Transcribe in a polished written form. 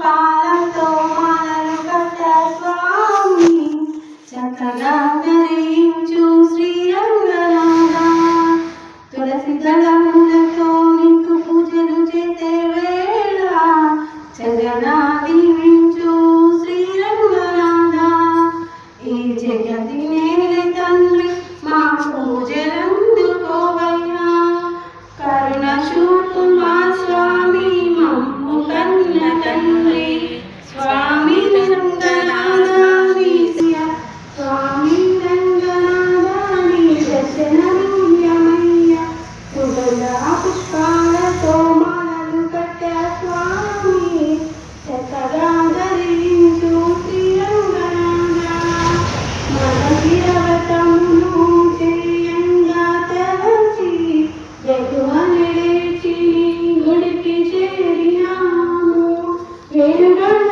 పుష్పాలతో మాలలు కట్ట స్వామి చక్కగా ధరించు శ్రీరంగనాథ తులసి దళములతో నీకు పూజలు చేసే వేళ చక్కగా దీవించు శ్రీరంగనాథ ఈ జగతి నేలే తండ్రి మా పూజలందుకోవయ్యా కరుణ చూపు మా స్వామి మమ్ము కన్న తండ్రి స్వామి రంగనాథాని స్వామి రంగనాథాని దర్శనమయ్య సుగంధ పుష్పాలతో మాలలు కట్టే స్వామి చక్కగా ధరించు శ్రీరంగనాథ మనగిరవతమును చేయంగా తలచి ఎగువని లేచి గుడికి చేరినాము వేరుగొండ